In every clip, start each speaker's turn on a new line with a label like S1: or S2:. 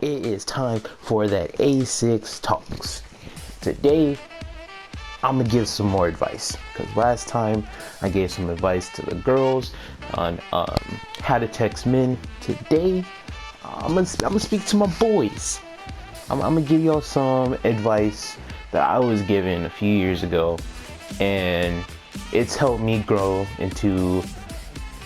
S1: It is time for that A6 Talks. Today, I'm gonna give some more advice because last time I gave some advice to the girls on how to text men. Today, I'm gonna speak to my boys. I'm gonna give y'all some advice that I was given a few years ago, and it's helped me grow into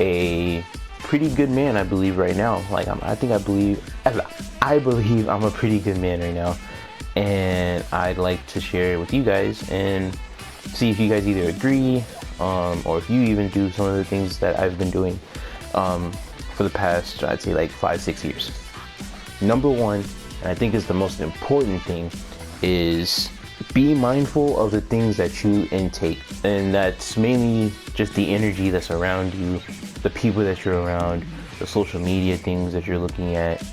S1: a pretty good man, I believe, right now. Like I believe I'm a pretty good man right now, and I'd like to share it with you guys and see if you guys either agree, or if you even do some of the things that I've been doing for the past, I'd say, like 5-6 years. Number one, and I think is the most important thing, is be mindful of the things that you intake, and that's mainly just the energy that's around you, the people that you're around, the social media things that you're looking at,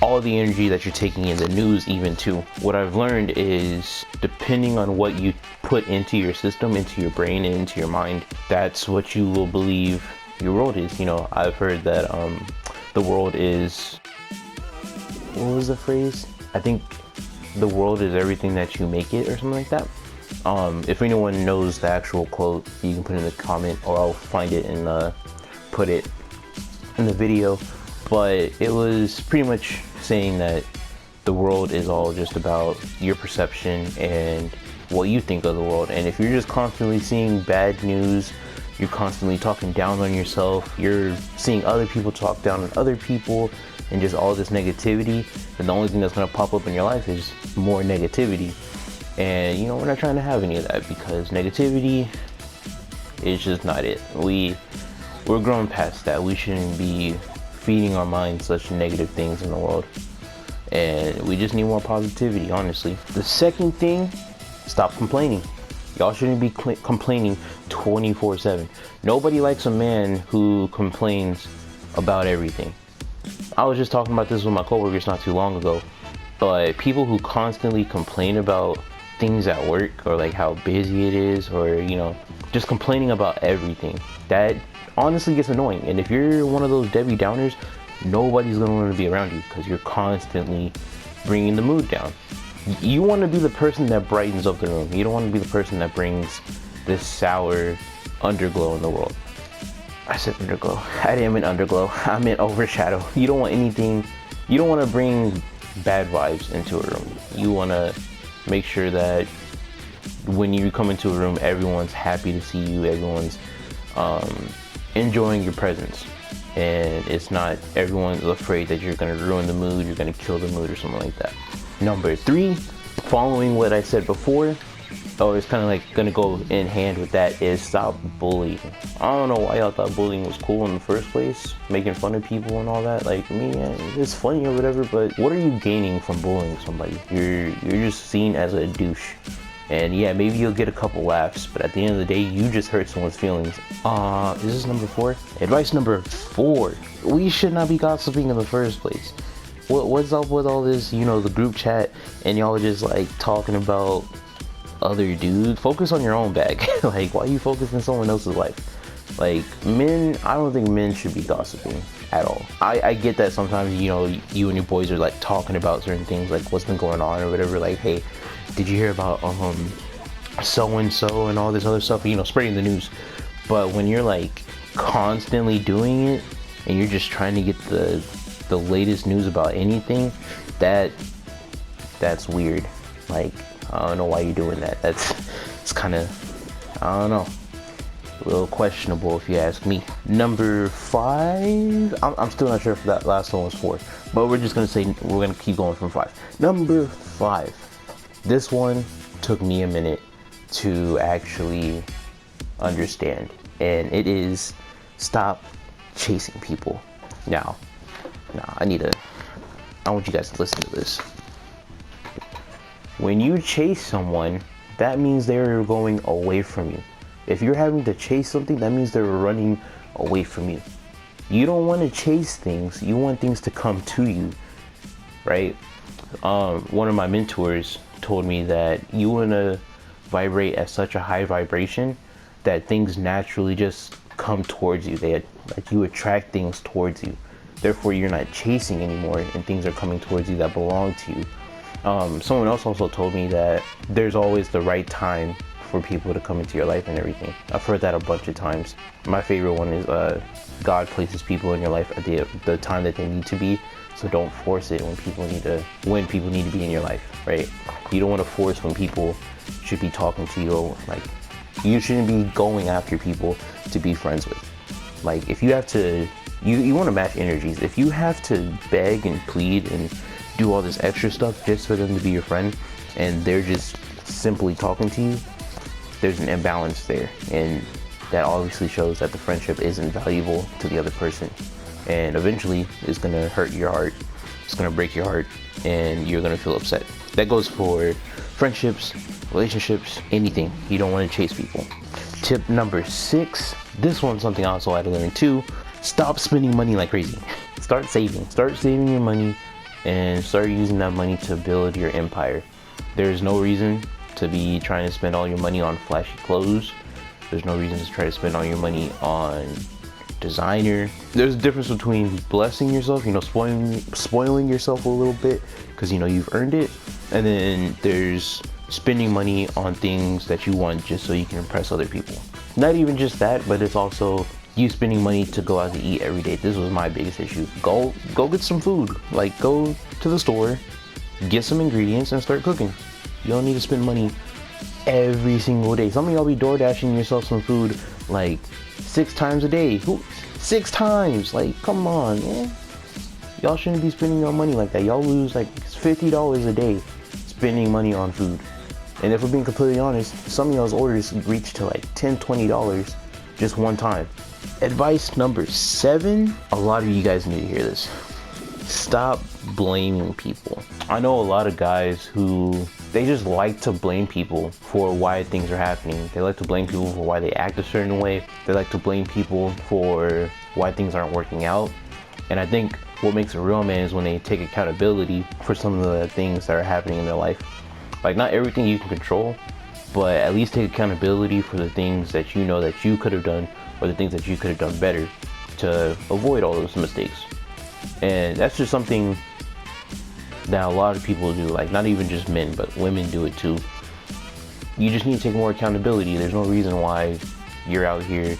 S1: all the energy that you're taking in, the news even too. What I've learned is depending on what you put into your system, into your brain, and into your mind, that's what you will believe your world is. You know, I've heard that the world is, what was the phrase? I think the world is everything that you make it, or something like that. If anyone knows the actual quote, you can put it in the comment, or I'll find it and put it in the video. But it was pretty much saying that the world is all just about your perception and what you think of the world. And if you're just constantly seeing bad news, you're constantly talking down on yourself, you're seeing other people talk down on other people, and just all this negativity, then the only thing that's going to pop up in your life is more negativity. And you know, we're not trying to have any of that, because negativity is just not it. We're growing past that. We shouldn't be feeding our minds such negative things in the world, and we just need more positivity, honestly. The second thing, stop complaining. Y'all shouldn't be complaining 24/7. Nobody likes a man who complains about everything. I was just talking about this with my coworkers not too long ago, but people who constantly complain about things at work, or like how busy it is, or you know, just complaining about everything, that honestly gets annoying. And if you're one of those Debbie Downers, nobody's gonna want to be around you, because you're constantly bringing the mood down. You want to be the person that brightens up the room. You don't want to be the person that brings this sour underglow in the world. I said underglow. I didn't mean underglow. I meant overshadow. You don't want anything. You don't want to bring bad vibes into a room. You want to make sure that when you come into a room, everyone's happy to see you. Everyone's enjoying your presence, and it's not everyone's afraid that you're going to ruin the mood, you're going to kill the mood, or something like that. Number three, following what I said before, or it's kind of like going to go in hand with that, is stop bullying. I don't know why y'all thought bullying was cool in the first place, making fun of people and all that. Like, me, it's funny or whatever, but what are you gaining from bullying somebody? You're just seen as a douche. And yeah, maybe you'll get a couple laughs, but at the end of the day, you just hurt someone's feelings. Is this number 4? Advice number 4. We should not be gossiping in the first place. What's up with all this, you know, the group chat, and y'all just like talking about other dudes? Focus on your own bag. Like, why are you focusing on someone else's life? Like, men, I don't think men should be gossiping at all. I get that sometimes, you know, you and your boys are like talking about certain things, like what's been going on or whatever. Like, hey, did you hear about so and so and all this other stuff, you know, spreading the news. But when you're like constantly doing it, and you're just trying to get the latest news about anything, that's weird. Like, I don't know why you're doing that. It's kind of, I don't know, a little questionable if you ask me. Number 5, I'm still not sure if that last one was 4, but we're just gonna say we're gonna keep going from 5. Number 5. This one took me a minute to actually understand, and it is stop chasing people. Now, I want you guys to listen to this. When you chase someone, that means they're going away from you. If you're having to chase something, that means they're running away from you. You don't want to chase things, you want things to come to you, right? One of my mentors told me that you want to vibrate at such a high vibration that things naturally just come towards you. Like, you attract things towards you. therefore you're not chasing anymore, and things are coming towards you that belong to you. Someone else also told me that there's always the right time for people to come into your life and everything. I've heard that a bunch of times. My favorite one is God places people in your life at the time that they need to be. So don't force it when people need to be in your life, right? You don't want to force when people should be talking to you. Like, you shouldn't be going after people to be friends with. Like, if you have to, you want to match energies. If you have to beg and plead and do all this extra stuff just for them to be your friend, and they're just simply talking to you, there's an imbalance there, and that obviously shows that the friendship isn't valuable to the other person, and eventually it's gonna hurt your heart, it's gonna break your heart, and you're gonna feel upset. That goes for friendships, relationships, anything. You don't want to chase people. Tip number 6, this one's something I also had to learn too. Stop spending money like crazy. Start saving your money, and start using that money to build your empire. There's no reason to be trying to spend all your money on flashy clothes. There's no reason to try to spend all your money on designer. There's a difference between blessing yourself, spoiling yourself a little bit because you've earned it, and then there's spending money on things that you want just so you can impress other people. Not even just that, but it's also you spending money to go out to eat every day. This was my biggest issue. Go get some food. Like, go to the store, get some ingredients, and start cooking. You don't need to spend money every single day. Some of y'all be door dashing yourself some food like 6 times a day. 6 times? Like, come on, man. Y'all shouldn't be spending your money like that. Y'all lose like $50 a day spending money on food. And if we're being completely honest, some of y'all's orders reach to like $10, $20 just one time. Advice number 7, a lot of you guys need to hear this. Stop blaming people. I know a lot of guys who, they just like to blame people for why things are happening. They like to blame people for why they act a certain way. They like to blame people for why things aren't working out. And I think what makes a real man is when they take accountability for some of the things that are happening in their life. Like, not everything you can control, but at least take accountability for the things that you know that you could have done, or the things that you could have done better to avoid all those mistakes. And that's just something that a lot of people do. Like, not even just men, but women do it too. You just need to take more accountability. There's no reason why you're out here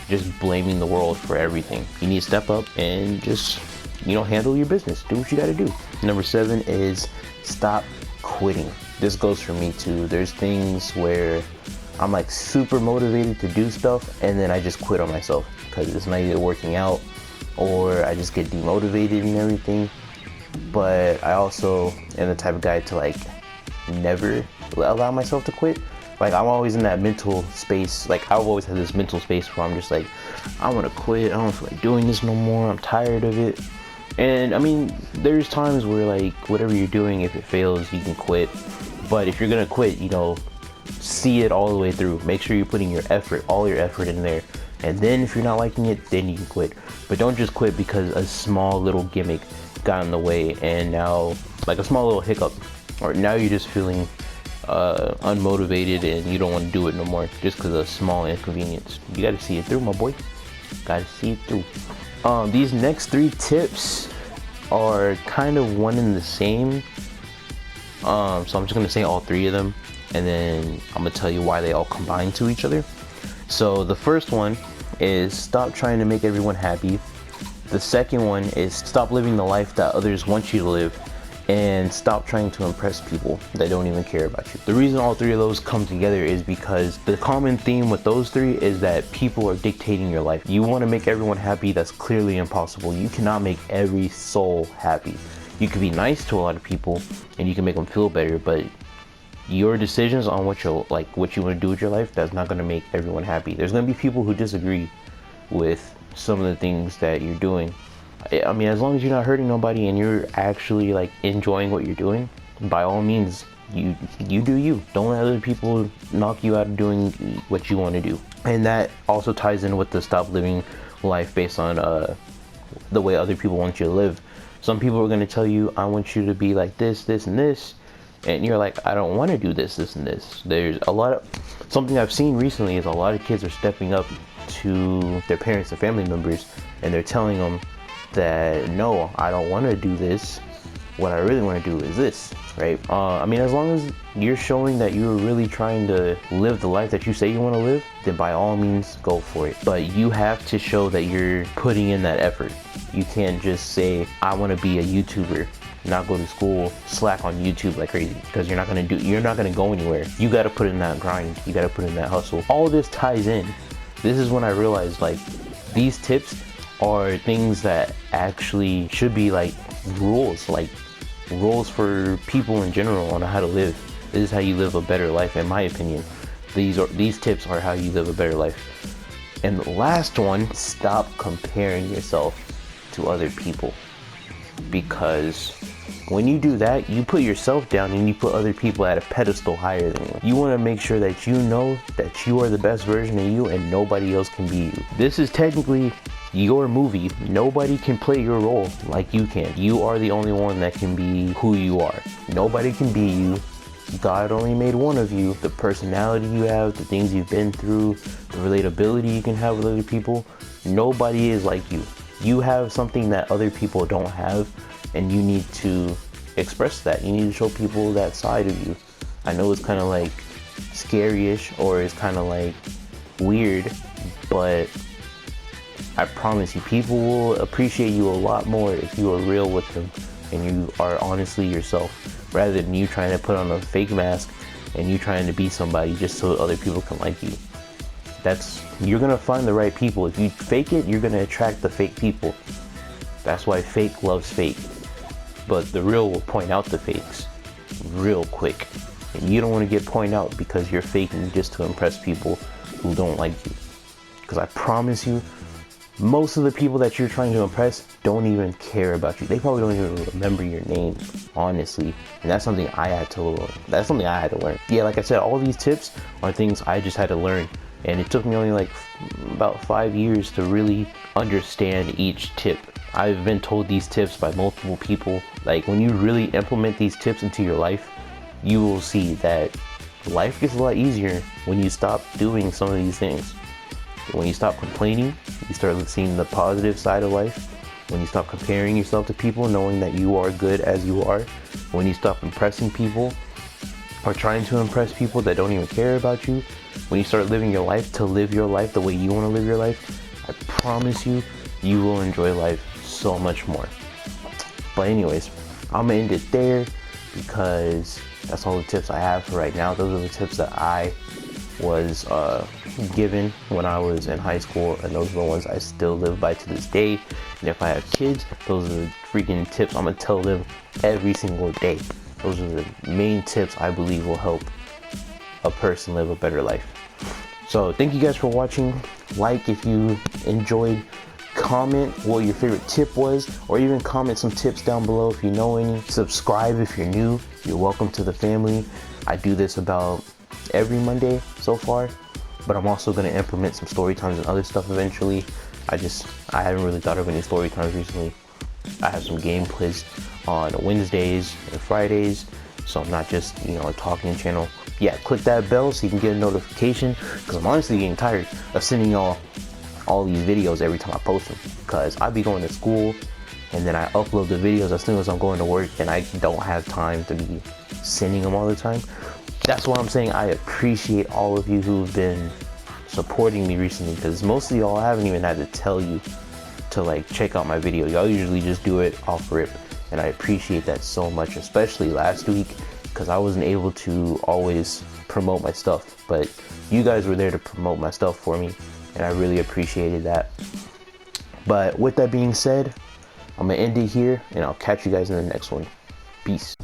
S1: just blaming the world for everything. You need to step up and just, handle your business. Do what you gotta do. Number 7 is stop quitting. This goes for me too. There's things where I'm like super motivated to do stuff, and then I just quit on myself because it's not either working out, or I just get demotivated and everything. But I also am the type of guy to like never allow myself to quit. Like, I'm always in that mental space. Like, I've always had this mental space where I'm just like, I want to quit. I don't feel like doing this no more. I'm tired of it. And I mean, there's times where like whatever you're doing, if it fails, you can quit. But if you're gonna quit, see it all the way through. Make sure you're putting all your effort in there. And then if you're not liking it, then you can quit. But don't just quit because a small little gimmick got in the way, and now, like a small little hiccup, or now you're just feeling unmotivated and you don't want to do it no more just because of a small inconvenience. You got to see it through, my boy. Got to see it through. These next 3 tips are kind of one and the same. So I'm just going to say all 3 of them, and then I'm going to tell you why they all combine to each other. So the first one is stop trying to make everyone happy. The second one is stop living the life that others want you to live, and stop trying to impress people that don't even care about you. The reason all 3 of those come together is because the common theme with those 3 is that people are dictating your life. You want to make everyone happy, that's clearly impossible. You cannot make every soul happy. You can be nice to a lot of people and you can make them feel better, but your decisions on what you want to do with your life, that's not going to make everyone happy. There's going to be people who disagree with some of the things that you're doing. I mean, as long as you're not hurting nobody and you're actually like enjoying what you're doing, by all means, you do you. Don't let other people knock you out of doing what you want to do. And that also ties in with the stop living life based on the way other people want you to live. Some people are going to tell you, I want you to be like this, this, and this. And you're like, I don't want to do this, this, and this. There's something I've seen recently is a lot of kids are stepping up to their parents and family members, and they're telling them, that no, I don't want to do this. What I really want to do is this, right? I mean, as long as you're showing that you're really trying to live the life that you say you want to live, then by all means go for it. But you have to show that you're putting in that effort. You can't just say, I want to be a YouTuber, not go to school, slack on YouTube like crazy, because you're not going to go anywhere. You got to put in that grind. You got to put in that hustle. All this ties in. This is when I realized, like, these tips are things that actually should be like rules for people in general on how to live. This is how you live a better life, in my opinion. These tips are how you live a better life. And the last one, stop comparing yourself to other people. Because when you do that, you put yourself down and you put other people at a pedestal higher than you. You want to make sure that you know that you are the best version of you and nobody else can be you. This is technically your movie. Nobody can play your role like you can. You are the only one that can be who you are. Nobody can be you. God only made one of you. The personality you have, the things you've been through, the relatability you can have with other people, nobody is like you. You have something that other people don't have, and you need to express that. You need to show people that side of you. I know it's kind of like scary-ish, or it's kind of like weird, but I promise you, people will appreciate you a lot more if you are real with them and you are honestly yourself, rather than you trying to put on a fake mask and you trying to be somebody just so other people can like you. You're gonna find the right people. If you fake it, you're gonna attract the fake people. That's why fake loves fake. But the real will point out the fakes real quick. And you don't want to get pointed out because you're faking just to impress people who don't like you. Because I promise you, most of the people that you're trying to impress don't even care about you. They probably don't even remember your name, honestly. And that's something I had to learn. Yeah, like I said, all these tips are things I just had to learn. And it took me only like about 5 years to really understand each tip. I've been told these tips by multiple people. Like, when you really implement these tips into your life, you will see that life gets a lot easier when you stop doing some of these things. When you stop complaining, you start seeing the positive side of life. When you stop comparing yourself to people, knowing that you are good as you are. When you stop impressing people or trying to impress people that don't even care about you. When you start living your life to live your life the way you want to live your life, I promise you, you will enjoy life so much more. But anyways, I'm gonna end it there because that's all the tips I have for right now. Those are the tips that I was given when I was in high school, and those are the ones I still live by to this day. And if I have kids, those are the freaking tips I'm gonna tell them every single day. Those are the main tips I believe will help a person live a better life. So thank you guys for watching. Like if you enjoyed, comment what your favorite tip was, or even comment some tips down below if you know any. Subscribe if you're new. You're welcome to the family. I do this about every Monday so far, but I'm also going to implement some story times and other stuff eventually. I haven't really thought of any story times recently. I have some gameplays on Wednesdays and Fridays, so I'm not just, a talking channel. Yeah, click that bell so you can get a notification, because I'm honestly getting tired of sending y'all all these videos every time I post them, because I be going to school and then I upload the videos as soon as I'm going to work, and I don't have time to be sending them all the time. That's why I'm saying I appreciate all of you who've been supporting me recently, because most of y'all, I haven't even had to tell you to check out my video. Y'all usually just do it off rip, and I appreciate that so much, especially last week, because I wasn't able to always promote my stuff, but you guys were there to promote my stuff for me, and I really appreciated that. But with that being said, I'm gonna end it here, and I'll catch you guys in the next one. Peace.